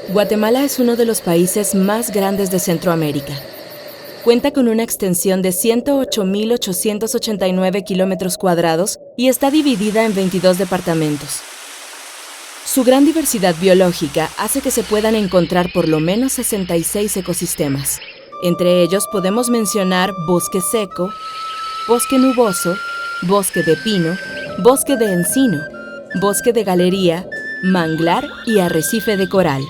Guatemala es uno de los países más grandes de Centroamérica. Cuenta con una extensión de 108.889 kilómetros cuadrados y está dividida en 22 departamentos. Su gran diversidad biológica hace que se puedan encontrar por lo menos 66 ecosistemas. Entre ellos podemos mencionar bosque seco, bosque nuboso, bosque de pino, bosque de encino, bosque de galería, manglar y arrecife de coral.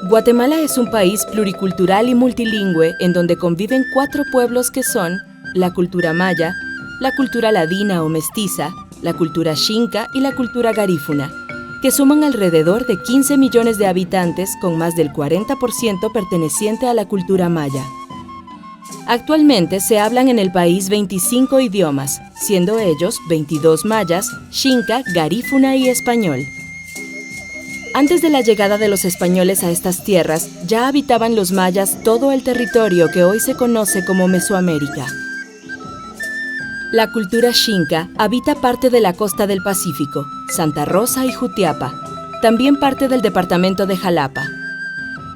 Guatemala es un país pluricultural y multilingüe en donde conviven 4 pueblos que son la cultura maya, la cultura ladina o mestiza, la cultura xinca y la cultura garífuna, que suman alrededor de 15 millones de habitantes con más del 40% perteneciente a la cultura maya. Actualmente se hablan en el país 25 idiomas, siendo ellos 22 mayas, xinca, garífuna y español. Antes de la llegada de los españoles a estas tierras, ya habitaban los mayas todo el territorio que hoy se conoce como Mesoamérica. La cultura xinca habita parte de la costa del Pacífico, Santa Rosa y Jutiapa, también parte del departamento de Jalapa.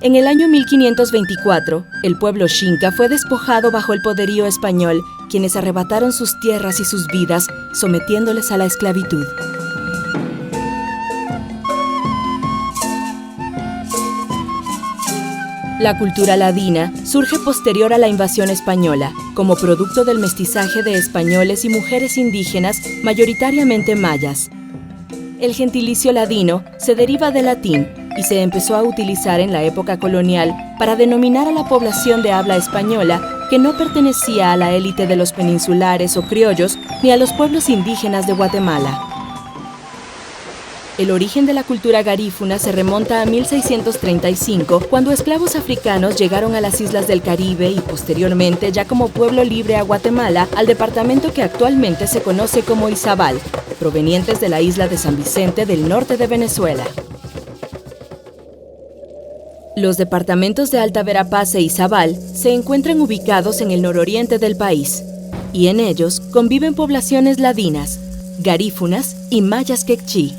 En el año 1524, el pueblo xinca fue despojado bajo el poderío español, quienes arrebataron sus tierras y sus vidas, sometiéndoles a la esclavitud. La cultura ladina surge posterior a la invasión española, como producto del mestizaje de españoles y mujeres indígenas, mayoritariamente mayas. El gentilicio ladino se deriva del latín y se empezó a utilizar en la época colonial para denominar a la población de habla española que no pertenecía a la élite de los peninsulares o criollos ni a los pueblos indígenas de Guatemala. El origen de la cultura garífuna se remonta a 1635, cuando esclavos africanos llegaron a las islas del Caribe y posteriormente, ya como pueblo libre a Guatemala, al departamento que actualmente se conoce como Izabal, provenientes de la isla de San Vicente del norte de Venezuela. Los departamentos de Alta Verapaz e Izabal se encuentran ubicados en el nororiente del país, y en ellos conviven poblaciones ladinas, garífunas y mayas quechí.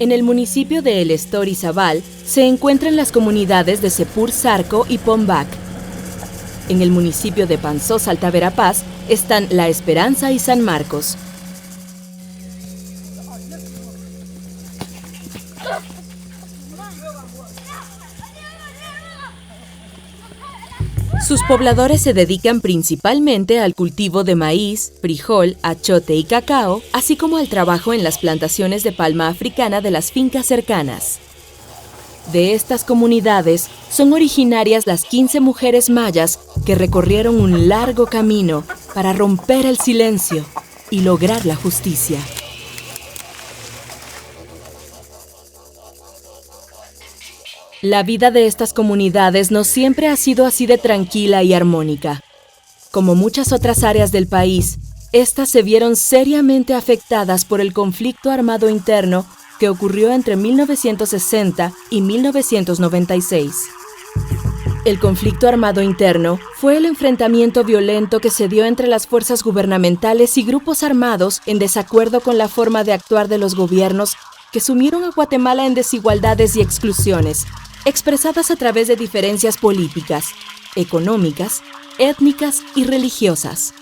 En el municipio de El Estor Izabal se encuentran las comunidades de Sepur Zarco y Pombac. En el municipio de Panzós Alta Verapaz están La Esperanza y San Marcos. Sus pobladores se dedican principalmente al cultivo de maíz, frijol, achote y cacao, así como al trabajo en las plantaciones de palma africana de las fincas cercanas. De estas comunidades son originarias las 15 mujeres mayas que recorrieron un largo camino para romper el silencio y lograr la justicia. La vida de estas comunidades no siempre ha sido así de tranquila y armónica. Como muchas otras áreas del país, estas se vieron seriamente afectadas por el conflicto armado interno que ocurrió entre 1960 y 1996. El conflicto armado interno fue el enfrentamiento violento que se dio entre las fuerzas gubernamentales y grupos armados en desacuerdo con la forma de actuar de los gobiernos que sumieron a Guatemala en desigualdades y exclusiones, expresadas a través de diferencias políticas, económicas, étnicas y religiosas.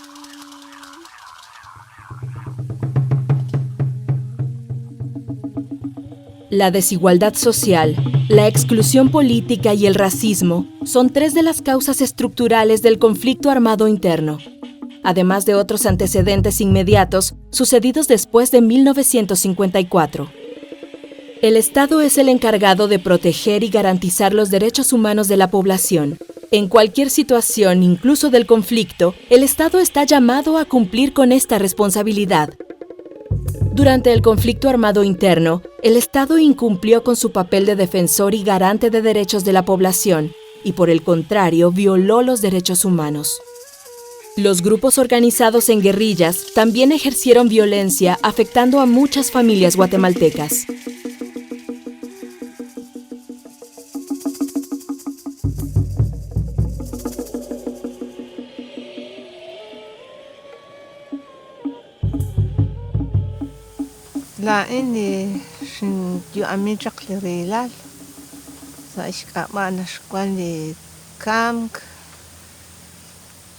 La desigualdad social, la exclusión política y el racismo son 3 de las causas estructurales del conflicto armado interno, además de otros antecedentes inmediatos sucedidos después de 1954. El Estado es el encargado de proteger y garantizar los derechos humanos de la población. En cualquier situación, incluso del conflicto, el Estado está llamado a cumplir con esta responsabilidad. Durante el conflicto armado interno, el Estado incumplió con su papel de defensor y garante de derechos de la población, y por el contrario, violó los derechos humanos. Los grupos organizados en guerrillas también ejercieron violencia, afectando a muchas familias guatemaltecas. lain shin yu amichak li rilal sa ishkama nashkwan li kamk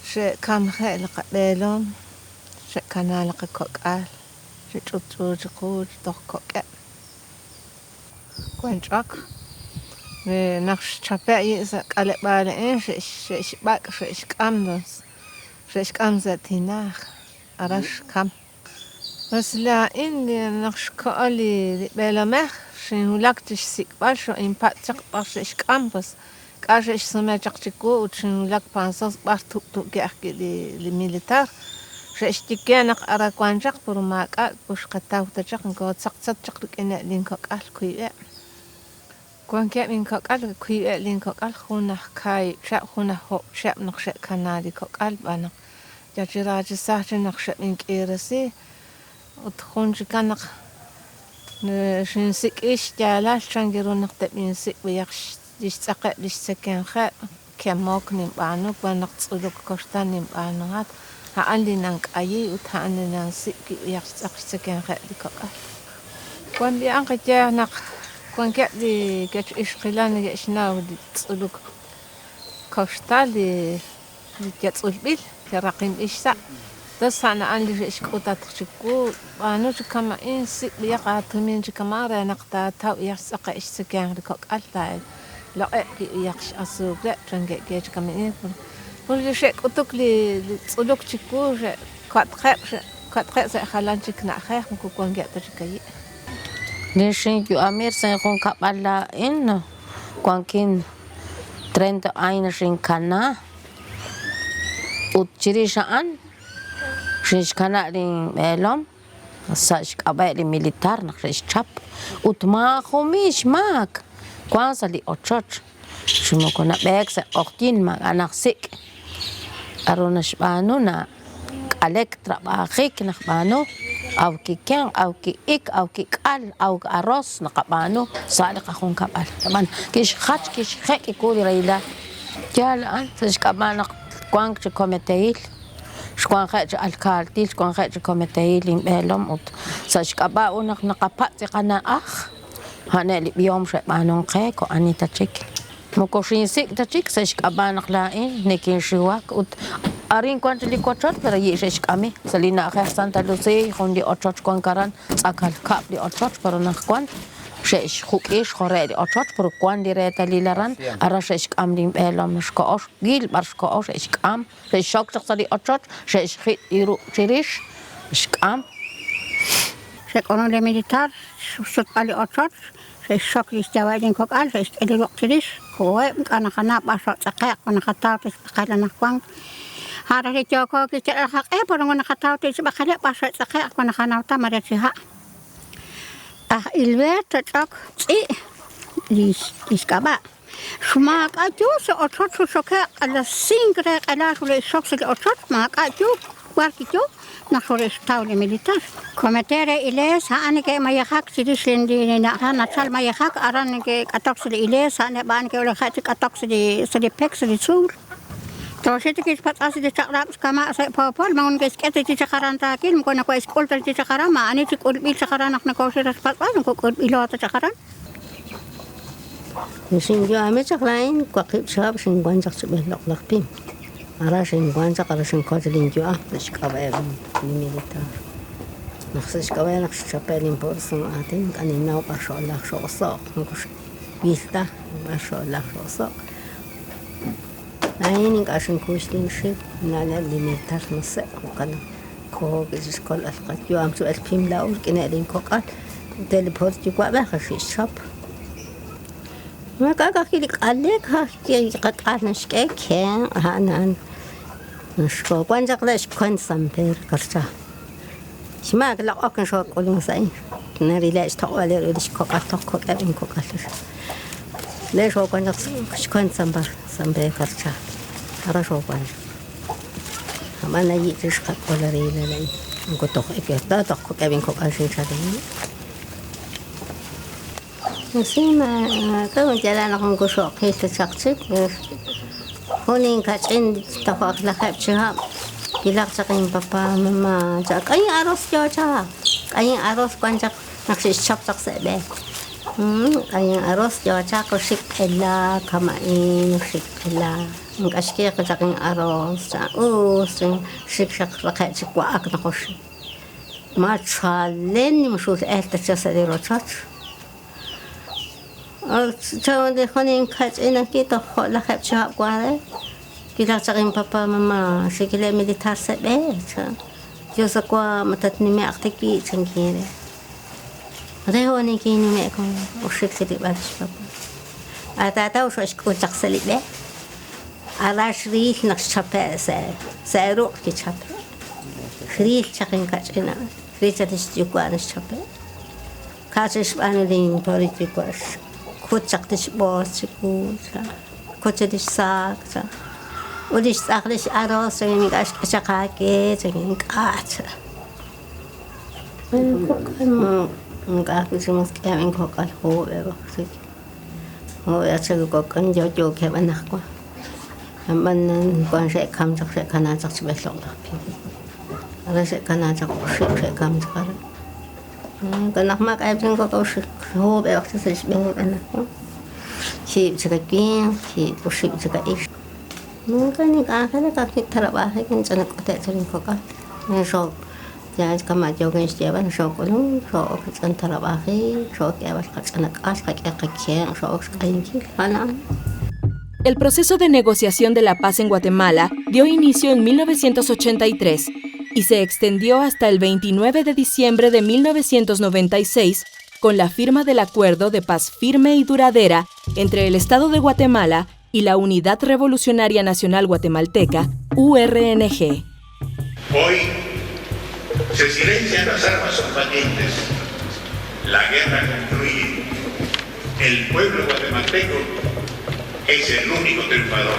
she kam he la qabelom she kanal qokal she chutchut tok kokek kwanchak naksh chape isa kale bale she bak she kamdos she kamzatinach arash kam بس لا إني نخشكالي بلامخ شين ولكتش سيك باشو إن باتشق باش إش كامبس كاش إش سماجق تكو وشين ولك بانساس باش توك جاكي لميليتار شيش تكيانق أرا كوانجق برماك أل بوش قتاو تجق نكو تسق تجق إنا لينكوك أل كويئة كوان كيب لينكوك أل كويئة لينكوك أل خونح كاي شاب خونح هوب شاب نقشق كنالي كوك أل بانق جاجراجي ساحجي نقشق لينك إيرسي وتخونج كانق شنسك إيش جالا شنجرو نقطب ينسك ويخش يستقى للسكن خاء كموك نبانو بنقصلوك كشتان نبانو هات هعندي نانك أيي وتهاني نانسك ويخش سكن خاء لكوكا كون دي أنك جا نق كون كأدي كأش إشقلان يشناو دي تصلوك كشتان دي جاتصل بيل كراقين إيشسا بس أنا عندي إيش كوتا تخشكو أنا جو كما إن سك بيقع تمين جو كما را نقطة تاو يحسق إيش سكان ركوك ألتا لا يخش أسوق لا ترنج جيج كما إن كل شيء كتوك لي تصلوك تشكو كات خير زي خلان تشكنا خير مكو كون جات تشكي ليشين جو أمير سيكون كابلا إنه كون كين 30 años in Cana utchirishaan Shish kana rin elom sash kabay li militar na shish chap utma khumish mak kwanza li ochoch shumoko na bek sa oktin mag anak sik arona shbano na elektra bakhik na khbano aw ki ken aw ki ik aw ki kal aw aros na kabano salik akong kabal taman kish khat kish khek ikuli rayla jala an sash kabana kwang komiteil شكون خارج الكالتي شكون خارج كوميتي لهم أوت ساشكابا ونق نقابات قنا أخ هنا اللي بيوم شيء ما ننقيك وأني تشيك مكوشين سيك تشيك ساشكابا نقلاين نكين شواك أوت أرين كونت اللي كوتشات برا يشكامي سلينا أخي سانتا لوسي خوندي أوتشات كون كاران ساكال كاب دي أوتشات برا نخوان شيش خوك إيش خوري أوتشات برا كوان دي ريتا ليلاران أرا شيش كام دي بيلهم شكوش جيل برشكوش شيش كام شيش شوك تخصدي أوتشات شيش خيط يرو شريش شكام شكونا دي ميليتار شوت بالي أوتشات شيش شوك يستوادين كوك أل شيش إلي وقت ريش كوي أنا خنا باشا تقاق أنا خطاوتي بقالا نخوان هذا اللي جوكو كيش الحق برا أنا خطاوتي بقالا باشا تقاق أنا خناوتا مرتها الوقت تجاك ليش كبا شما كأجوس أطرح شوكة على سينغرة على شو الشخص اللي أطرح ما كأجو واركيجو نخرج تاولي ميليتار كوميتير إليس هاني كي ما يخاك سيدش لندي نحن نشال ما يخاك أران كي كتوكس إليس هاني بان كي ولا خاتي كتوكس سدي بيكس دي سول توشيت كيس بتأسي دي تقرب كما سيبابول ما هون كيس كتي تشخران تاكيل مكونا كويس كل تشخران ما أني تقول بيل تشخران نحن كوشيت بتأسي نكو بيلوا تشخران نشين جو أمي تشخلاين كوكيب شاب شين قوانجق سبه لقلق بيم أرا شين قوانجق أرا شين كوتلين جو نش كبايا ميليتار نخسش كبايا نخش شابيلين بورسون آتين كاني ناو باشو الله شو الصاق نكوش بيلتا باشو الله شو الصاق ناينين عشان كوشتين شيء نانا اللي ميليتار نص وكنا كوك إيش كل أفقد جو أم سؤال بيم لاول كنا لين كوكال تلبورت جو قابل خشيش شاب ما كاكا كيلك عليك هاكي قطعة نشكي كان هانا نشكو قوانجق ليش كون سامبير كرشا شما كلا أكن شو قولون ساين ناري ليش تقوالي ليش كوكال تقوك أبين كوكال ليش هو قوانجق كون سامبير كرشا هرا شو قوانجق هما نيجيش قولا ريلا لين نكو تقوك لا تقوك أبين كوكال شنشادين نسيما كون جلالة نكو شوق هي تشاقشك هونين كاتشين تفاق لخيب شهاب كلاق شقين بابا ماما جاك أي أروس جوجا أي أروس قوانجق نخشيش شبطق سأبات أي أروس جوا تاكو شيك إلا كمائن شيك إلا نكشكيك تاكين أروس أوس شيك شك رقات شك وأك نخش ما تشالني مشوت تجسدي روتات تاو دي خونين كات إنا كي تخو لخب شاب قوالي كي تاكين بابا ماما شكلي ميليتار سأبات جوزكوا متتنمي أختكي تنكيري هذا هو نيكينو ميكون وشك تدي بالش بابا أتاتا وشو أشكو تغسلي به على شريك نكشبه سيروح كشبه شريك شقين كاتشنا شريك تشتيكوا أنا شبه كاتش بانو دين توري تيكواش كوت شقتش بوس كوت كوتش ساك وديش ساقلش أروس يعني أشقاكي يعني كات Aku cuma sekarang kau kalau ho ya cakap kau kan jauh ke mana aku, mana kau saya kam cak saya kana cak sebesar lah, ada saya kana cak saya kam cak, kan nak mak ayam cakap kau ho ya waktu saya sebesar mana aku, si cakap kian, si pusing cakap is, mungkin ni kakak kakak terabah kan cakap kau tak cakap kau kan, ni so. يعني كما جوجين شجابا شو كلهم شو كنت رباخي شو كيابا كنت كاكين شو كاينكي أنا. El proceso de negociación de la paz en Guatemala dio inicio en 1983 y se extendió hasta el 29 de diciembre de 1996 con la firma del Acuerdo de Paz Firme y Duradera entre el Estado de Guatemala y la Unidad Revolucionaria Nacional Guatemalteca, URNG. Hoy se silencian las armas combatientes, la guerra concluye, el pueblo guatemalteco es el único triunfador.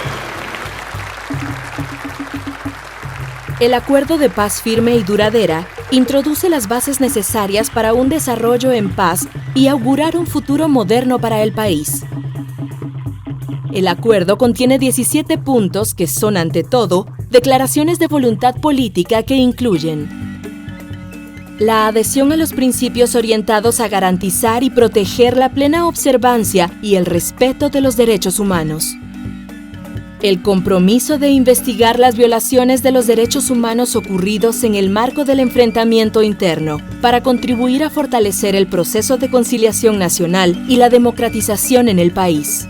El Acuerdo de Paz Firme y Duradera introduce las bases necesarias para un desarrollo en paz y augurar un futuro moderno para el país. El acuerdo contiene 17 puntos que son, ante todo, declaraciones de voluntad política que incluyen la adhesión a los principios orientados a garantizar y proteger la plena observancia y el respeto de los derechos humanos. El compromiso de investigar las violaciones de los derechos humanos ocurridos en el marco del enfrentamiento interno para contribuir a fortalecer el proceso de conciliación nacional y la democratización en el país.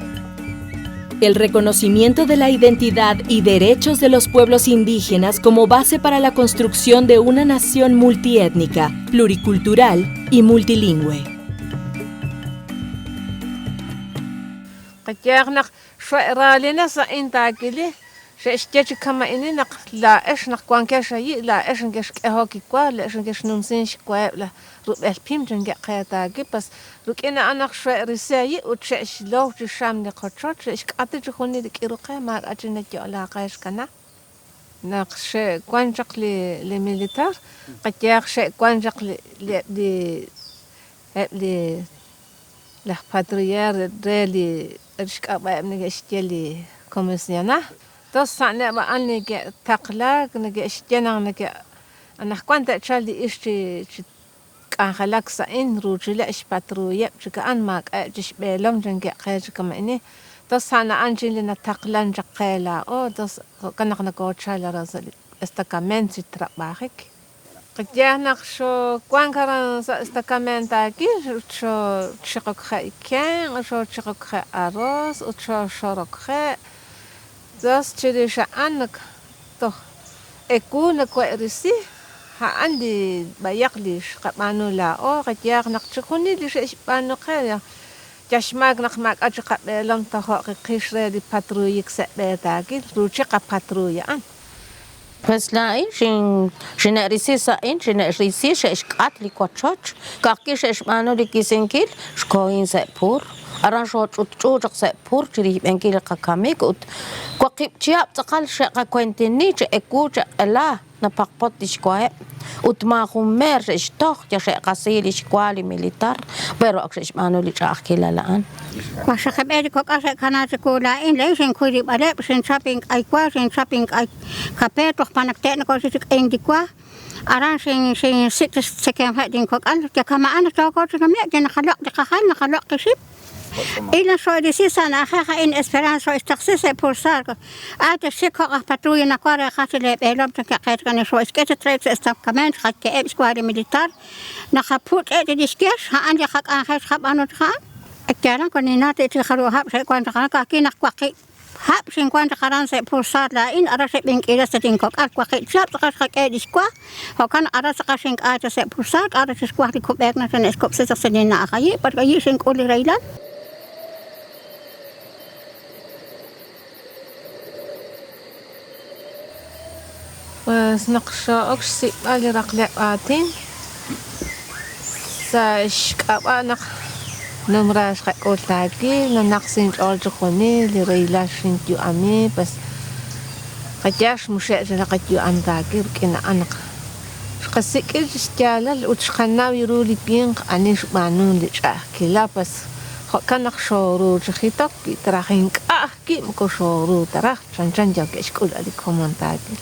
El reconocimiento de la identidad y derechos de los pueblos indígenas como base para la construcción de una nación multiétnica, pluricultural y multilingüe. شاشتيش كما إننا لا إيش نقوان كشيء لا إيش نكش كهوكي كوا لا إيش نكش نمسينش كوا لا ربع البيم تنجع قياداكي بس لك أنا شوي رسائي وتشش لو تشام نقطع تشش كأتي تخوني دك إروقة ما أجنك يلا قايش كنا نقش قانجق لميليتار قد يخش قانجق ل له باتريار رالي إرشك أبا من يشتري كوميسيونا تصنع نبى أنك تقلق نك إشتنا نك أنا كنت أشالي إشتي كان خلاك سئين روجي إيش باتروية بشك أن ماك أجش بلهم جنك خير كما إني تصنع أنجي لنا تقلن جقيلا أو تص كنا نقول شايل رازل استكمنت ترباخك قد جانا شو كان كران استكمنت أكيد شو شقق خيكين شو شقق خي أروس وشو شرق خي زاس تشريش عنك تو أكون كويسي ها عندي بيقليش قبانو لا أو قد يغنق تكوني ليش إيش بانو خير جشماك نخماك أجق بلام تخاق قيش رادي باترويك سبتاكي روشي باترويا أن بس لا شنا ريسي ساين شنا ريسي شش قاتلي كوتشوش كاكيش إيش بانو لكيسنكيل شكوين سبور أرانشوت وتجوجق سبور تري بنكيل قكاميك وقيب تياب تقال شقا كوينتيني تأكو تألا نبقبط ديشكوه Utmahumer ishtoh ya shaqasilish kwali militar pero aksh manuli chakilalaan. Kwasa kabeli ko kasi kanasa kulain lesin kuri bale sin shopping ay kwa sin shopping ay kapeto panakten ko sik indi kwa aran sin sit sekem hadin ko al ka kamaan to ko to me gen khalaq de khalaq kiship إلى شو ديسيس أنا أخاها إن إسبرانسو استخصيص بورسار أنت شيكو أخبطوي نقارة خاطر بيلوم تكاقيت كان شو إسكيت تريد استم كمان خد كأب سكواري ميليتار نخبوت إيه ديسكيش ها عندي خد أنخيش خب أنو تخان الكلام كوني ناتي تخلو هاب شيء كون تخان كاكي نخواقي هاب شين كون تخران سي بورسار لا إن أرسل بينك إلى ستين كوك أكواقي شاب تخش خد كأب سكوا هو كان أرسل شين كأب سي بورسار أرسل سكواري كوبيك نتن إسكوب سيسكسنين ناخي برغي شين كولي ريلان Pues naqsha oksi ali raqla atin sa shqaba naq numrash qotaki na naqsin olchqoni li reilashin tu ami bas qatiash mushe laqati antaki kina anq qasik istiala utshqana yiruli pin anish banun li chakila bas kanaq shoru chitok trahin ki ko shoru tarah chanchan jakesh kul ali komentaki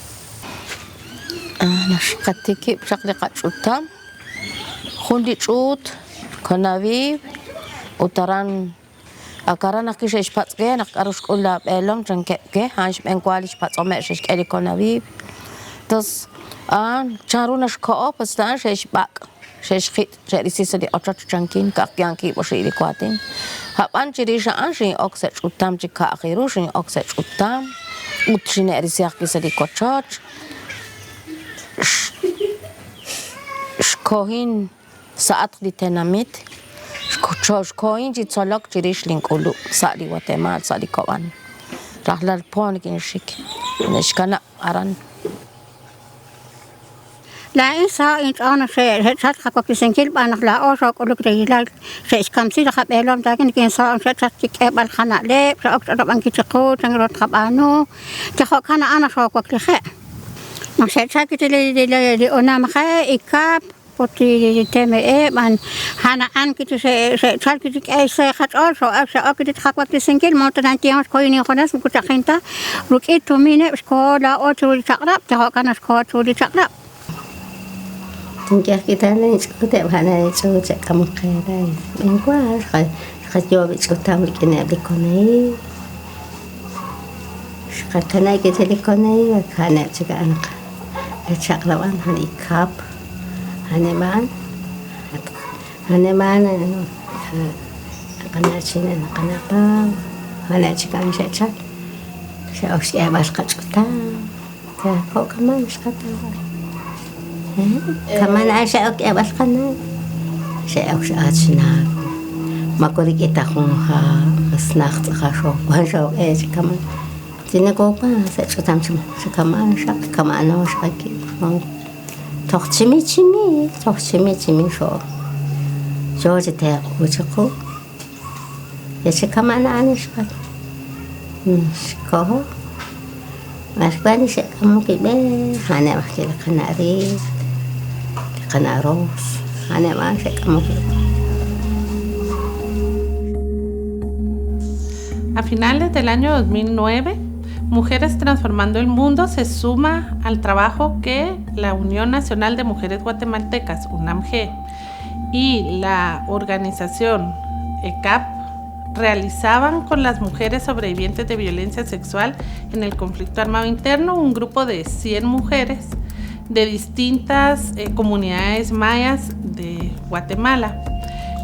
نشقتكي بشكل قطعتام خوندي تشوت كنابي وتران أكرنا كيش إيش باتقي نقارش كلها بألم جنكي هانش بنقاليش باتقمش إيش كلي كنابي تس شارونا شكاء بس تان شيش باك شيش خيط جالسي سدي أشرت جنكين كأكيانكي بشيلي قاتين هبان جريش أنشين أكسر شوتام جكا أخيروشين أكسر شوتام وتشين أريسياك سدي كوتشات شكوهين ساعت دي تناميت شكوهين جي تصلق جريش لينكولو سالي واتمال سالي كوان راح للبون كنشيك نشكنا أران لا إنسان أنا شيء شات خبك سنكيل بأنا لا أوشك أقولك رجال شيء كم سيد خب إعلام لكن إنسان شات كيبل خنا لب شاك ربان كتقول تنقل خبانو تخو كنا أنا شاك وكلخه مشهد شاكت اللي أنا مخا إكاب بطي تمئة من هنا أن كت شاكت أي شيء خد أرشوا أرشوا أكيد تخبط السنكيل ما تنتهي كويني خلاص ممكن تخينتا ركيت تومينة سكولا أو تولي تقرب تهو كان سكولا تولي تقرب تنكح kita ni kita bahana itu cek kamu kaya mengkuas kat jawab itu tahu kena dikonai sekarang kita dikonai karena juga anak cak lawan hani kap haneman kana cina kenapa hana juga cak saya usia baskat kita ya kok kamu sekarang كمان عشاءك يا بسخنا عشاءك أتشنا ما كوري كتاخونها بسناخت خاشو وهنشو إيش كمان تنقوبا سأشو تامشم كمان شاك كمان أنا شاكي تخشمي شو جوج تاع وجهكو يش كمان أنا شاك شكوه ماشباني شيء كمان كبير أنا بحكي لك أنا أريد A finales del año 2009, Mujeres Transformando el Mundo se suma al trabajo que la Unión Nacional de Mujeres Guatemaltecas, UNAMG, y la organización ECAP realizaban con las mujeres sobrevivientes de violencia sexual en el conflicto armado interno, un grupo de 100 mujeres de distintas comunidades mayas de Guatemala.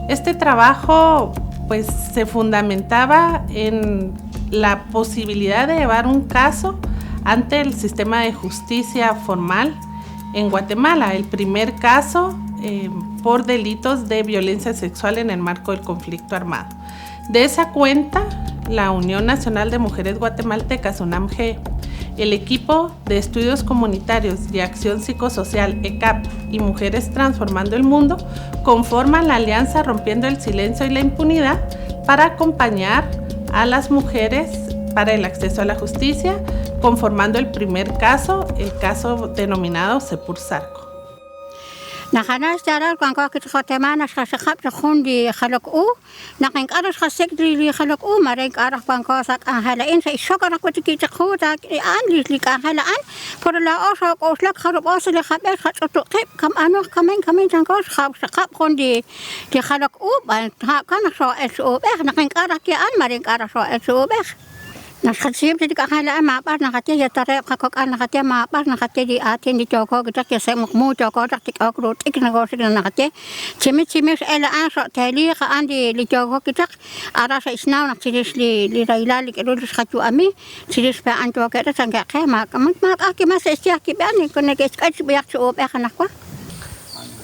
Este trabajo pues se fundamentaba en la posibilidad de llevar un caso ante el sistema de justicia formal en Guatemala, el primer caso por delitos de violencia sexual en el marco del conflicto armado. De esa cuenta, la Unión Nacional de Mujeres Guatemaltecas, UNAMG, el equipo de estudios comunitarios y acción psicosocial ECAP y Mujeres Transformando el Mundo conforman la alianza Rompiendo el Silencio y la Impunidad para acompañar a las mujeres para el acceso a la justicia, conformando el primer caso, el caso denominado Sepur Zarco. Nahanas daral kan ko kit khotemana khashkhap khundi khalaqu nakin aras khasek li khalaqu maren arah kan ko sak halain sa shokara ko tiki khuda an li kan halaan por la osa ko slak kharab osle khabel khato qib kam ano kamen tan ko khap khundi ki khalaqu ban kan so so be nakin arah ki an maren arah so so be Nasib jadi kakala mapas nakati ya tare kakok an nakati mapas nakati di atin di joko kita kese mukmu joko tak tik akrut ik negosik nakati cimi ela an so tali ka an di joko kita ara sa isnau nak siris li raila li kedus khatu ami siris pa an joko kita sangka ke mak aki mas estia ki ban ko ne ke skach biak so be kanakwa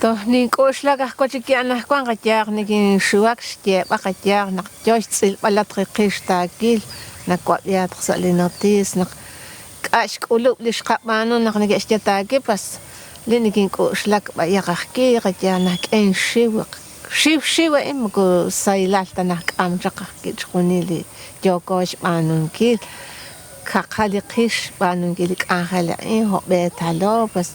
to ni kosla ka ko tiki anak ko ang katyak ni kin shuak stie ba katyak nak joy sil balat qista kil nakwat sa linotis nak kash kulub lishqap mano nak nagestagi pas linigin ko shlak ba yakaki katya nak en shiwa im ko sailal tanak am jakaki chunili jokosh manon ki kakali qish manon ki kahala in ho betalo pas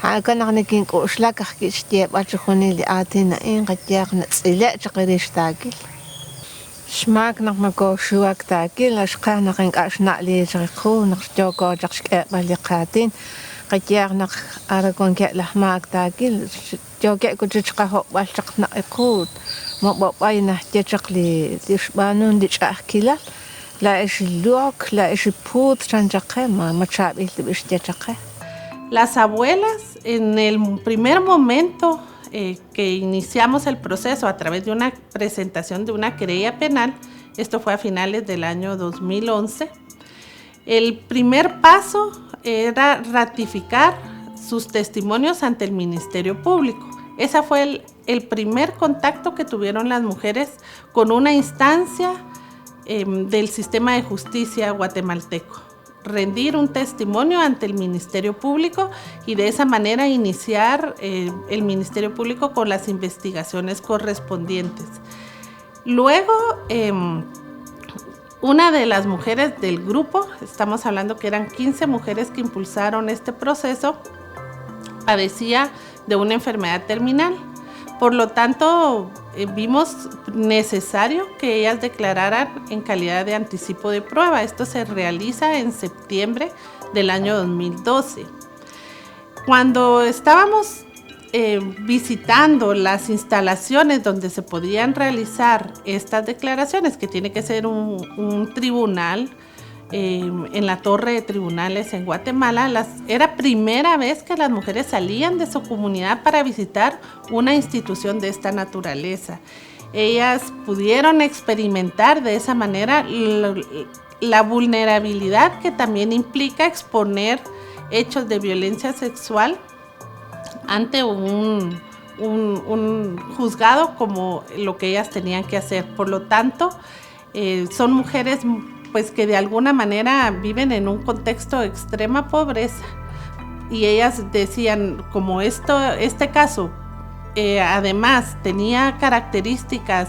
ha kan nagin ko shlak ki stie ba chunili atina in katya natsila chaqiristagi Smak nak mako shuak taki la shqa nak inkash na li jriqu nak joko jakshke balikatin qatyak nak aragon ke lahmak taki joke ko jchqa ho balchaq na iqut mo babay na jchaqli dishbanun dichakila la ish lok la ish put chanjaqe ma chabil bish jchaqe. Las abuelas en el primer momento que iniciamos el proceso a través de una presentación de una querella penal, esto fue a finales del año 2011, el primer paso era ratificar sus testimonios ante el Ministerio Público. Ese fue el primer contacto que tuvieron las mujeres con una instancia del sistema de justicia guatemalteco. Rendir un testimonio ante el Ministerio Público y de esa manera iniciar el Ministerio Público con las investigaciones correspondientes. Luego, una de las mujeres del grupo, estamos hablando que eran 15 mujeres que impulsaron este proceso, padecía de una enfermedad terminal. Por lo tanto, vimos necesario que ellas declararan en calidad de anticipo de prueba. Esto se realiza en septiembre del año 2012. Cuando estábamos visitando las instalaciones donde se podían realizar estas declaraciones, que tiene que ser un tribunal, en la torre de tribunales en Guatemala, era primera vez que las mujeres salían de su comunidad para visitar una institución de esta naturaleza. Ellas pudieron experimentar de esa manera la vulnerabilidad que también implica exponer hechos de violencia sexual ante un juzgado como lo que ellas tenían que hacer. Por lo tanto, son mujeres pues que de alguna manera viven en un contexto de extrema pobreza, y ellas decían, como este caso además tenía características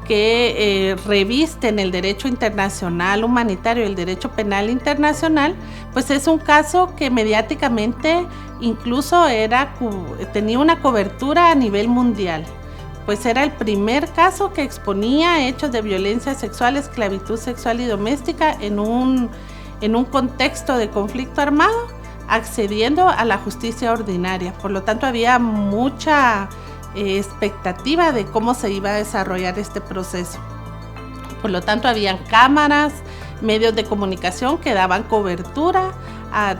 que revisten el derecho internacional humanitario y el derecho penal internacional, pues es un caso que mediáticamente incluso tenía una cobertura a nivel mundial. Pues era el primer caso que exponía hechos de violencia sexual, esclavitud sexual y doméstica en un contexto de conflicto armado, accediendo a la justicia ordinaria. Por lo tanto, había mucha expectativa de cómo se iba a desarrollar este proceso. Por lo tanto, habían cámaras, medios de comunicación que daban cobertura,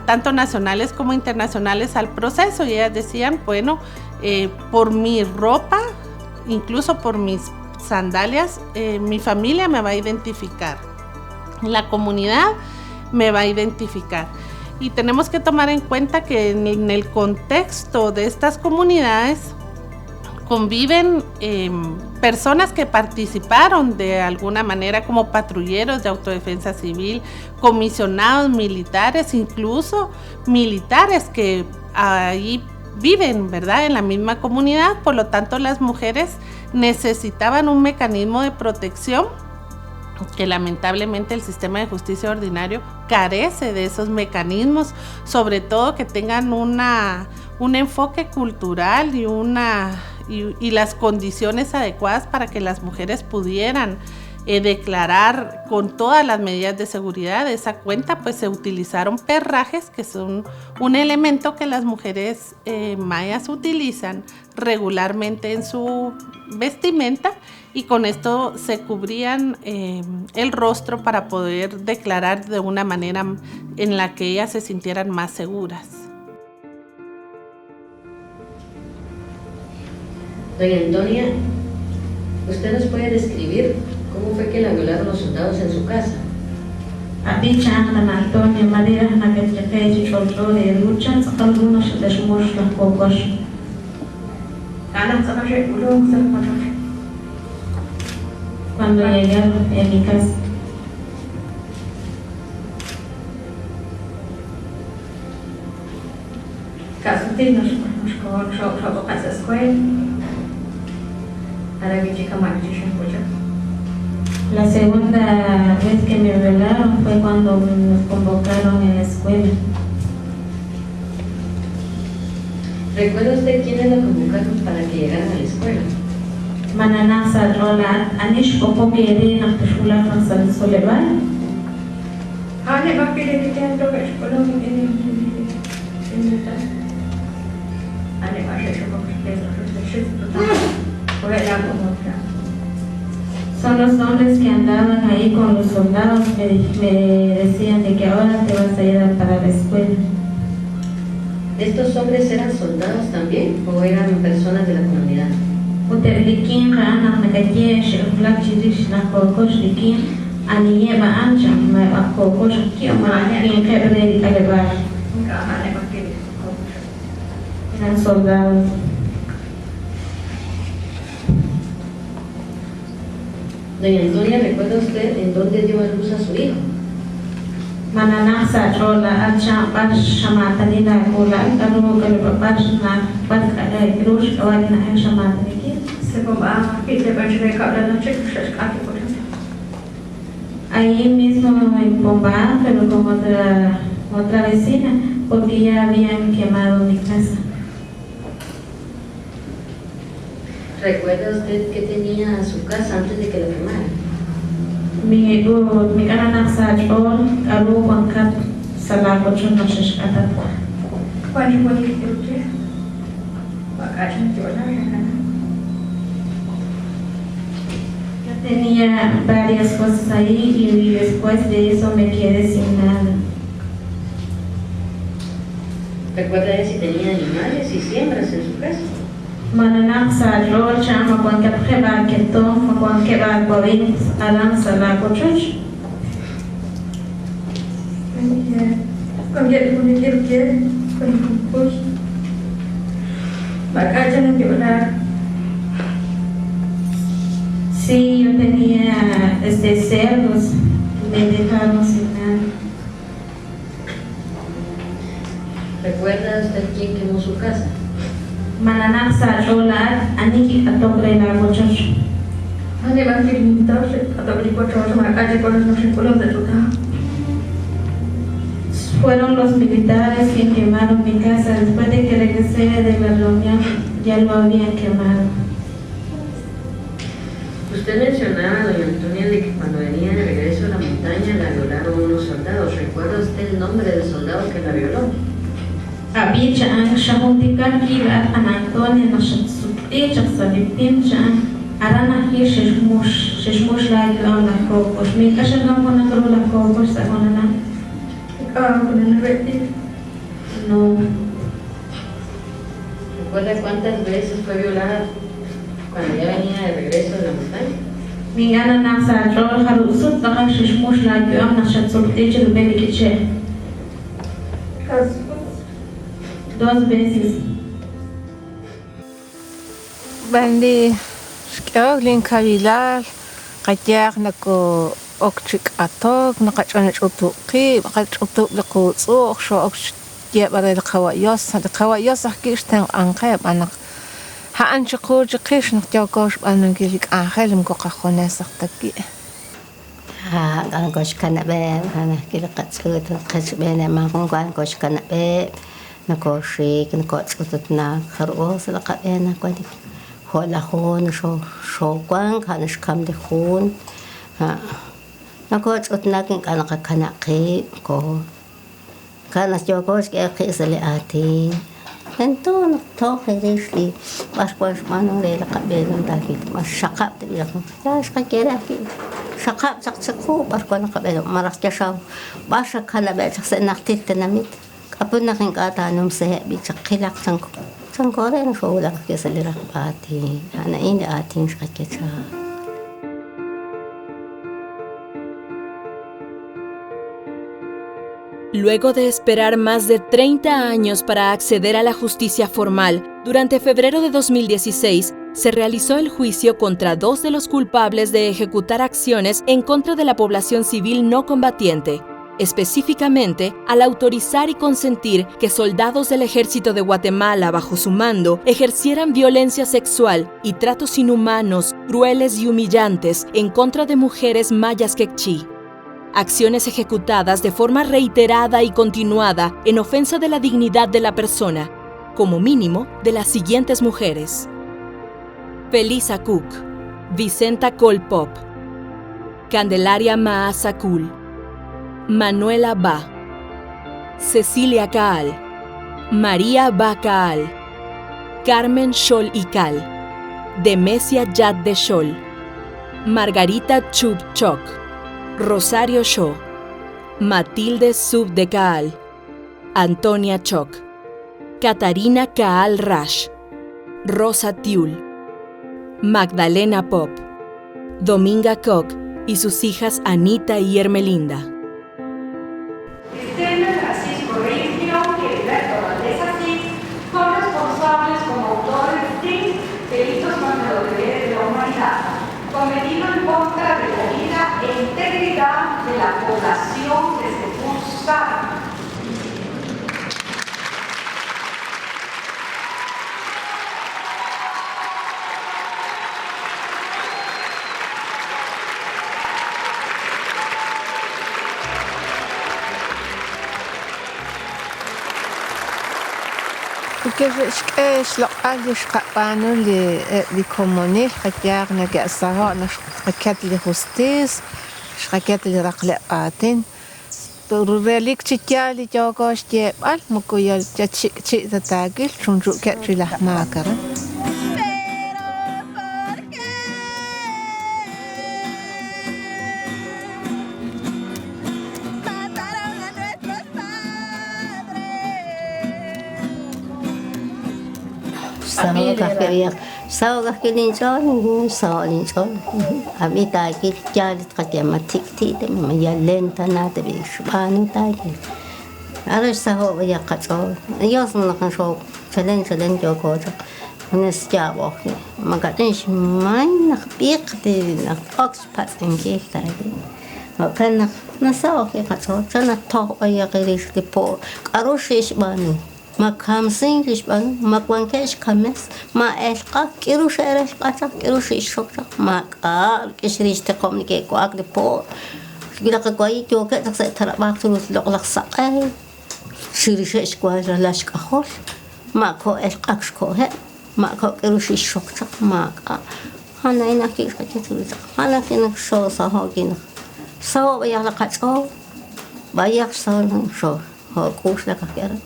tanto nacionales como internacionales, al proceso, y ellas decían, bueno, por mi ropa, incluso por mis sandalias, mi familia me va a identificar, la comunidad me va a identificar. Y tenemos que tomar en cuenta que en el contexto de estas comunidades conviven personas que participaron de alguna manera como patrulleros de autodefensa civil, comisionados militares, incluso militares que ahí viven, ¿verdad?, en la misma comunidad. Por lo tanto, las mujeres necesitaban un mecanismo de protección que lamentablemente el sistema de justicia ordinario carece de esos mecanismos, sobre todo que tengan una un enfoque cultural y las condiciones adecuadas para que las mujeres pudieran declarar con todas las medidas de seguridad. De esa cuenta pues se utilizaron perrajes, que son un elemento que las mujeres mayas utilizan regularmente en su vestimenta, y con esto se cubrían el rostro para poder declarar de una manera en la que ellas se sintieran más seguras. Doña Antonia, ¿usted nos puede describir cómo fue que la violaron los soldados en su casa? Dicha Ana Antonia María Nagatefeji Cholchole Luchan Sakalbunos de Shmush la Kokosh. Cuando llegué a mi casa, la segunda vez que me violaron fue cuando nos convocaron en la escuela. ¿Recuerda usted quiénes la convocaron para que llegaran a la escuela? Mananasa Rola Anish Popokere Naktashula Hansal Soleval. Son los hombres que andaban ahí con los soldados, me decían de que ahora te vas a ir para la escuela. ¿Estos hombres eran soldados también o eran personas de la comunidad? Uterlikin Rana Nagayesh, Flakchidish Nakokosh Likin, Anieba Ancham, Makokosh Kioma, Kin Kebre Alebar. Eran soldados. Doña Antonia, ¿recuerda usted en dónde dio a luz a su hijo? Mananasa Rola Acha Bash Shamatanina Kula Karu Kalbashna Batkala Grush Kawadina Shamataniki. Ahí mismo en Pomba, pero con otra vecina, porque ya habían quemado mi casa. ¿Recuerda usted qué tenía su casa antes de que la quemaran? Mi cara Sajor, Aru Wankat, Salago Chunoshish Katat. Yo tenía varias cosas ahí y después de eso me quedé sin nada. ¿Recuerda si tenía animales y siembras en su casa? Mananak Sajor, Chama Wankat Keba Keton, Makwan Keba Bovin, Alan Salago Chush. Sí, yo tenía cerdos, me dejaron sin nada. ¿Recuerda usted quién quemó su casa? Mananak Sajor, Aniki Atokre Lago Chush. Fueron los militares quienes quemaron mi casa. Después de que regresé de la reunión, ya lo habían quemado. Usted mencionaba, doña Antonia, de que cuando venía de regreso a la montaña la violaron unos soldados. ¿Recuerda usted el nombre del soldado que la violó? Abicha ang Shahundika Kiva an Antonia Nashatsukti Chaksalipin Chan Arana Hi Shishmush Lagla la Kokos. Mi casa no con la Kokos sa konana. No. ¿Recuerda cuántas veces fue violada cuando ya venía de regreso de la montaña? Mi gana nasa rol harusut taka shishmush Lagla Nashatsukti Chaksalipin. 2 veces. Bandi Shkaglin Kavilal, Kajak Nako Okchik Atok, Nakachanich Utuki, Kachutuk the Coats, Oksho Okshia Bare the Kawayos, the Kawayos Kishtan Ankab Anak Haan Chako Jakish Jokosh Anangivik Anhelim Gokahones of the Gi. Gosh Kanabe, and Kilakatsu, Kasbene, Mangon, Gosh Kanabe. نكوشيك نكوتشوتنا خروس لقبنا كودي هولا خون شو كان كانش كم دخون نكوتشوتنا كان كناقي كو كانت جوكوش كيس اللي آتين انتو توخي ريشلي باش ما نوري لقبنا تاكيد ما شقاب تبيكم ياش كيراكي شقاب تقصقو باش لقبنا مرات كشاو باش كلا باش نختيل تنميت أبونا كن كاتا نوم سه بيشقيلك سانكورين شو لك كيسلي رقباتي أنا إني آتين شقيتها. Luego de esperar más de 30 años para acceder a la justicia formal, durante febrero de 2016 se realizó el juicio contra 2 de los culpables de ejecutar acciones en contra de la población civil no combatiente. Específicamente, al autorizar y consentir que soldados del Ejército de Guatemala bajo su mando ejercieran violencia sexual y tratos inhumanos, crueles y humillantes en contra de mujeres mayas quechí. Acciones ejecutadas de forma reiterada y continuada en ofensa de la dignidad de la persona, como mínimo de las siguientes mujeres: Felisa Cook, Vicenta Colpop, Candelaria Maazakul, Manuela Ba, Cecilia Caal, María Ba Caal, Carmen Xol Ical, Demesia Yad de Xol, Margarita Chub Choc, Rosario Xo, Matilde Sub de Caal, Antonia Choc, Catarina Caal Rash, Rosa Tiul, Magdalena Pop, Dominga Koch y sus hijas Anita y Hermelinda. Son responsables como autores de delitos contra los deberes de la humanidad, cometidos en contra de la vida e integridad de la población que se busca. كيفاش لقالي شقانو لي كوموني حكيار نجا سها نشقكات لي هوستيس شقكات لي رقلقاتين ريليك تشيالي جوغوش جيبال مكويا تشي تاغيل شنجو كاتري لحماكره Sao cái linh chón sao linh chón abi tai cái cha cái mà thích thì mà giờ lên ta na thì bị bán tai cái sao bây giờ cái chỗ giờ xong là cái số challenge cho cô cho nên sẽ bảo mà cái này mai nó biết thì nó ox pass em cái tai mà cái nó sao cái chỗ cho nó thọ bây giờ cái gì thì po aroshis bán ما خمسين ليش بقى ما كوانكش خمس ما أشقى كيروش أشقى كيروش يشوكش ما قال كيشريش تقوم لكي كواك لبو يقولك كواي جوكا تقصد ترى باكتروس لقلق سقاي شريش أشقى لاش كخول ما كو أشقاكش كوه ما كو كيروش يشوكش ما قال هنا هنا كيش كتير هنا كنا شو صهو كنا صهو بيعلق صهو بيعلق صهو شو هو كوش لك كيرا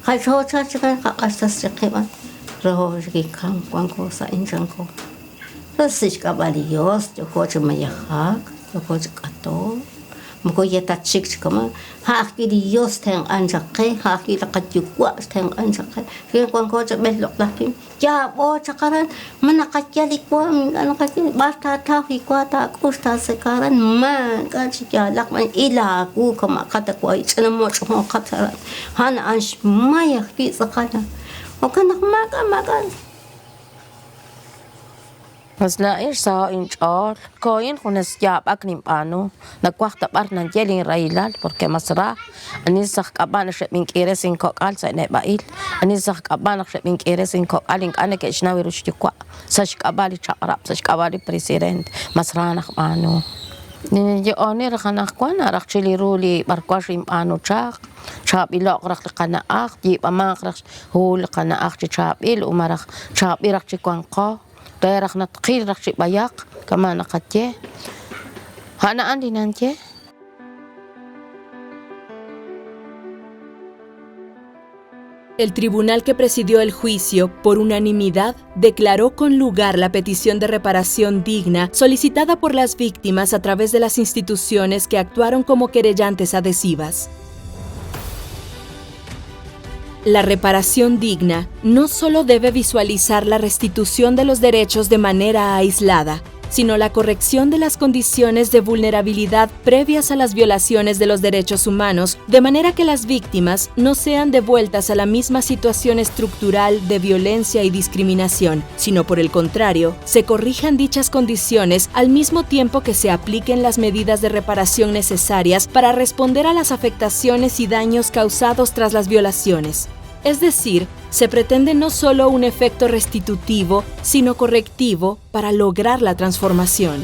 hay cho cha cha ka asta streqeba roho ki kam kwanko sa injanko rasich ka balios yo hoche mayahak yo hoche kato mko yeta chik kama ha ki dios teng anjaqe ha ki laqajwa teng anjaqe ki kwanko cha belok lakim ya bo chakaran manaqajali kwa anaqati basta ta ki kwa ta kusta sekaran ma ka chya lakman ila ku kama kata kwa ichana mo chmo kataran hana ansh maya ki sakana وكان ما كان بس لا إيش سوا إنشال كوين خنس جاب أكنيم بانو نكوخت بارنا جيلين رايلال porque مسرح أني سخ كابان شيء من كيرسين كوكال سنة بعيد أني سخ كابان شيء من كيرسين كوكال إنك أنا كإشنا ويروش تقوى سش كابالي شعراب سش كابالي بريسيرند مسرح نخبانو نيجي أني رخنا خوانا رخشلي رولي بركواشيم بانو شاق chapilok rak qanaaq di pamak rak hul qanaaq chi chapil umarak chapirak chi kwangko dayak natqir rak chi bayak kama nakatye hanaan dinanche. El tribunal que presidió el juicio, por unanimidad, declaró con lugar la petición de reparación digna solicitada por las víctimas a través de las instituciones que actuaron como querellantes adhesivas. La reparación digna no solo debe visualizar la restitución de los derechos de manera aislada, sino la corrección de las condiciones de vulnerabilidad previas a las violaciones de los derechos humanos, de manera que las víctimas no sean devueltas a la misma situación estructural de violencia y discriminación, sino por el contrario, se corrijan dichas condiciones al mismo tiempo que se apliquen las medidas de reparación necesarias para responder a las afectaciones y daños causados tras las violaciones. Es decir, se pretende no solo un efecto restitutivo, sino correctivo para lograr la transformación.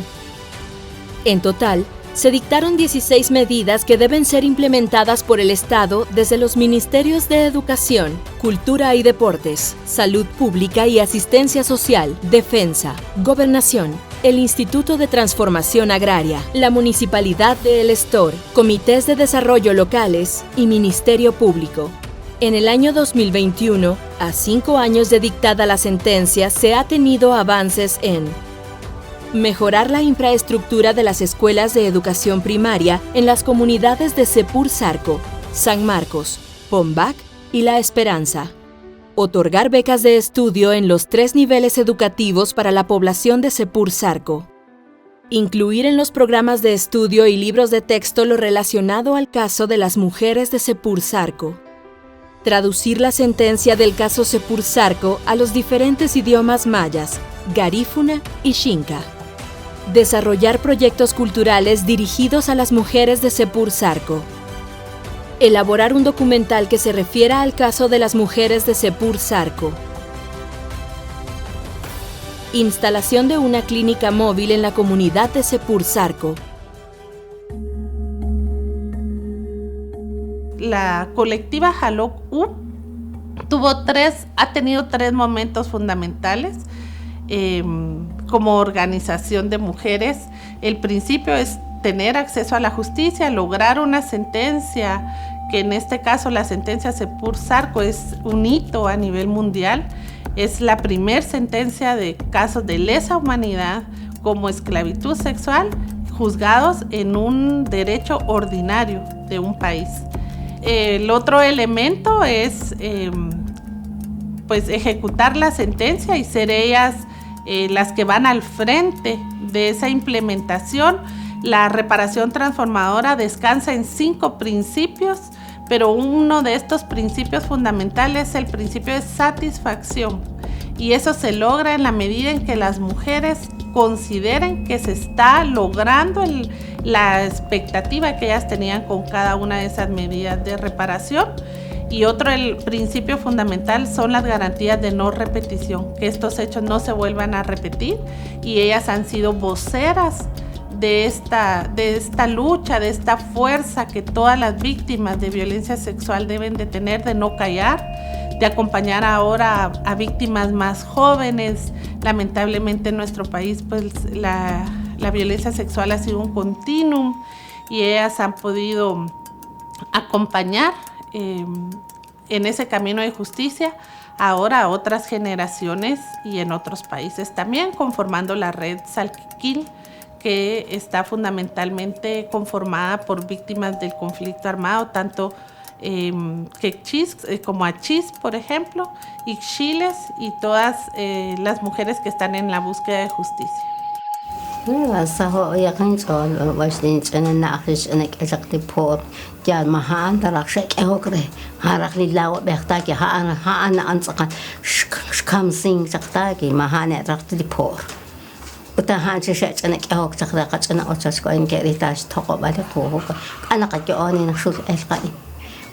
En total, se dictaron 16 medidas que deben ser implementadas por el Estado desde los Ministerios de Educación, Cultura y Deportes, Salud Pública y Asistencia Social, Defensa, Gobernación, el Instituto de Transformación Agraria, la Municipalidad de El Estor, Comités de Desarrollo Locales y Ministerio Público. En el año 2021, a 5 años de dictada la sentencia, se ha tenido avances en mejorar la infraestructura de las escuelas de educación primaria en las comunidades de Cepur Zarco, San Marcos, Pombac y La Esperanza. Otorgar becas de estudio en los 3 niveles educativos para la población de Cepur Zarco. Incluir en los programas de estudio y libros de texto lo relacionado al caso de las mujeres de Cepur Zarco. Traducir la sentencia del caso Cepur Zarco a los diferentes idiomas mayas, garífuna y xinca. Desarrollar proyectos culturales dirigidos a las mujeres de Cepur Zarco. Elaborar un documental que se refiera al caso de las mujeres de Cepur Zarco. Instalación de una clínica móvil en la comunidad de Cepur Zarco. La colectiva Jalok U ha tenido 3 momentos fundamentales como organización de mujeres. El principio es tener acceso a la justicia, lograr una sentencia, que en este caso la sentencia Cepur Zarco es un hito a nivel mundial. Es la primera sentencia de casos de lesa humanidad como esclavitud sexual juzgados en un derecho ordinario de un país. El otro elemento es pues ejecutar la sentencia y ser ellas las que van al frente de esa implementación. La reparación transformadora descansa en 5 principios, pero uno de estos principios fundamentales es el principio de satisfacción. Y eso se logra en la medida en que las mujeres consideren que se está logrando la expectativa que ellas tenían con cada una de esas medidas de reparación. Y otro, el principio fundamental, son las garantías de no repetición, que estos hechos no se vuelvan a repetir, y ellas han sido voceras de esta lucha, de esta fuerza que todas las víctimas de violencia sexual deben de tener, de no callar, de acompañar ahora a víctimas más jóvenes. Lamentablemente en nuestro país pues la violencia sexual ha sido un continuum y ellas han podido acompañar en ese camino de justicia ahora a otras generaciones y en otros países también, conformando la red Salquil, que está fundamentalmente conformada por víctimas del conflicto armado, tanto quechís como achís, por ejemplo, ixchiles y todas las mujeres que están en la búsqueda de justicia.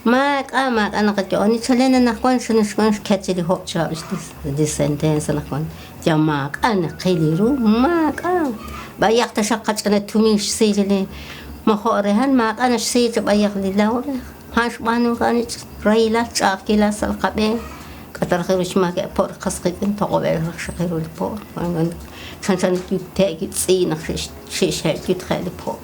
Mak anak kaki chalena nakon shunish catchy hot job this sentence nakon jamak anak khiliru mak bayak ta shaqat ana tumish sejele mahorehan mak ana sej bayak lilaw hash banu kan raila chakila sal qabe qatar khirush ma ke por qasqin taqobe shaqirul por san tegi tsina shish hajit khali por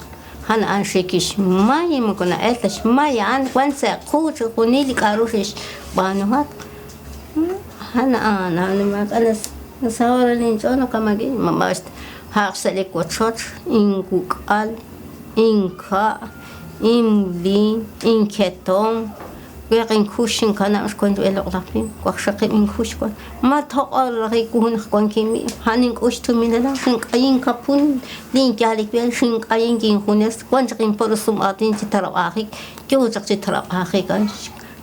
han an shikish mai mukuna eltash mai an kwansa quch qunili qarush banu hat han an ma qanas sawara linjono kamagi mamast haqsale kochot ingukal inka imli inketon ويقين كوشين كنا مش كنت إلا غلطين وخشقي من كوش كون ما تقال ريكون كون كيمي هانين كوشتو من لا شنك أين كابون لين كالك بيل شنك أين كين خونس كون شقين برسوم آتين تتراب آخيك جوزك تتراب آخيك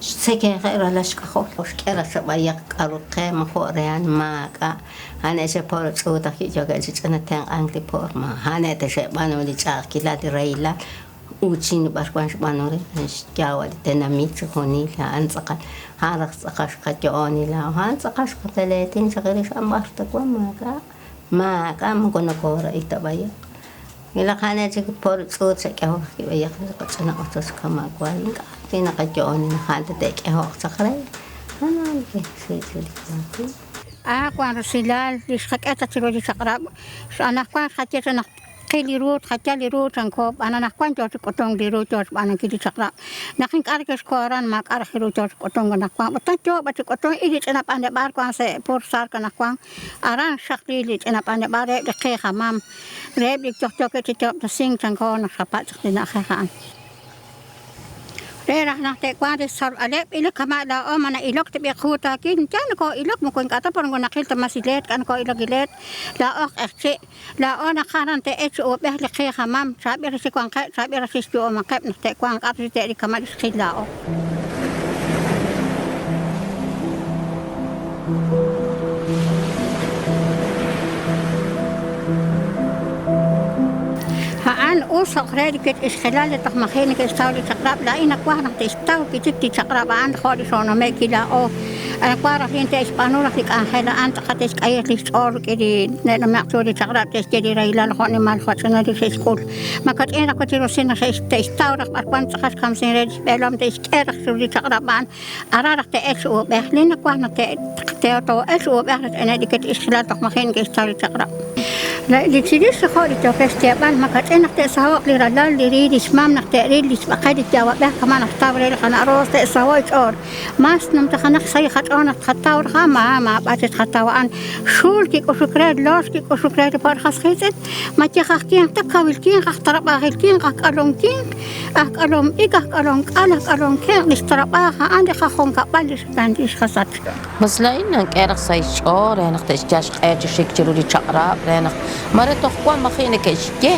سكين غير لاش كخوف وش كلا شبايك أروقي مخوريان ماكا هانا شبور تسوتا كي جوغا جيجانا تين أنكلي بور ما هانا تشبانو لي جاكي لا دي ريلا وتشين باركوانش بانوري جاوا ديناميك هوني لا انسقل هذا سقاش قجوني لا هان سقاش قتلتين شغيرش امبارتك ما كان كنا كورا يتبايا إلا كان يجيك بور صوت سكاه يبايا قصنا أوتوس كما قوالين كنا قجوني نخالد ديك هو سقري أنا كي سيجي كوان رسيلال لشخك تلودي سقراب أنا كوان خاتيت أنا قيلي روت خاتيالي روت أنكوب أنا نكوان جوز كتون دي روت جوز أنا كذي سقراب نحن كاركس كوران ما كارك روت جوز كتون نكوان بتجو بتكتون إلي أنا بان بار كوان سه بورسار كنكوان أران شخصي إلي أنا بان بار دقيقة خمام ريب لجوز كتجوب تسين تنكون نخبات سقينا خان Rera nate kwade sar alep ilok kama la o mana ilok te bekuta kin jan ko ilok mo kun kata por ngona khil tamasilet kan ko ilok gilet la ok ekse la o na kharan te et o be le khe khamam sabe resi kwan kha sabe resi sto ma kap te kwan kap te ri kama khil la o هان أوسق رادكت إسخلال تخمخينك استولي تقرب لأنك واحد تستوي كتبتي تقرب عن خالص ونميكي لا أو أنا قارة أنت إسبانولا فيك أنحلا أنت قتش أيت لسؤال كذي لما يقولي تقرب تستدي ريلا لخوني مال خاطرنا دي في سكول ما كنت أنا كنت روسينا تستورق أربعة تخش 50 ريال بلام تستورق سوري تقرب عن أرارك تأسو بأهلنا واحد تأتو أسو بأهلت أنا ديكت إسخلال تخمخينك استولي تقرب لا لتجلس خالي توكستيبان ما كنت أنا تسوق لرجال لريد اسمام نختارين لسبقات الجواب ده كمان اختار لي خنا روس تسويت أور ما سنم تخنق سي خطأنا تخطاور خما ما بعد تخطاوان شول كي كشكرات لاش كي كشكرات بارخص خيزت ما تخاكين تكاولتين اخترب اخلتين اكلونتين اكلون اكلون اكلون كان استرباها عندي خون قبل عنديش خسات بس لأنك أرخ سيشور أنا اختشجاش قاعد شيك جرولي شقراب أنا مرة تخوان مخينك إشجه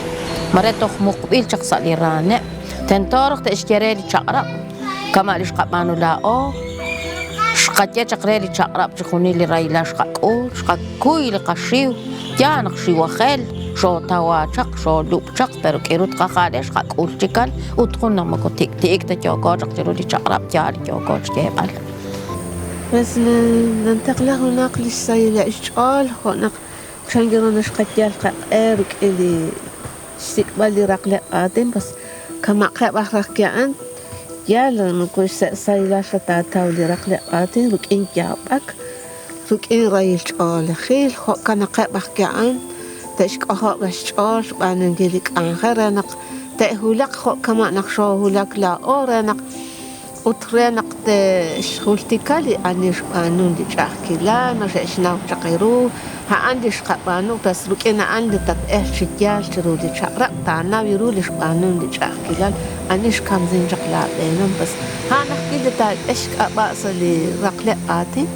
مرة تخ مقبل شخص اللي رانع تنتارخ تشجري لي شقراب كما ليش قبانو لا أو شقتي شقري لي شقراب تخوني لي رايلا شقول شقكوي لي قشيو يا نقشي وخيل شو تواجق شو لوبجق pero quiero trabajar es قول شكل وتخون ما كنت تيك تجاوج جرولي شقراب جالي جاوج جبل بس ننتقل هناك للسيدة إشغال هناك عشان جرو نشقد يلقى إيرك اللي استقبالي رقلة قادم بس كما قاب أخرك أنت يلا نقول سيدة شتاتا ولي رقلة قادم رك إن جابك رك إن رأي إشغال خيل كان قاب أخرك أنت تشك أخاك إشغال بأن نجيلك آخر نق تأهولك كما نقشوه لك لا أورنق وترينق شغلتكالي أنيش قانون دي شاكلا نشأشنا وشقيرو ها عنديش قانون بس ركينا عندي تتأه شجال شرو دي شقرق تانا ويرولش قانون دي شاكلا أنيش كام زين شقلا بينهم بس ها نحكي لي تاك إشك أباس اللي رقلة آتي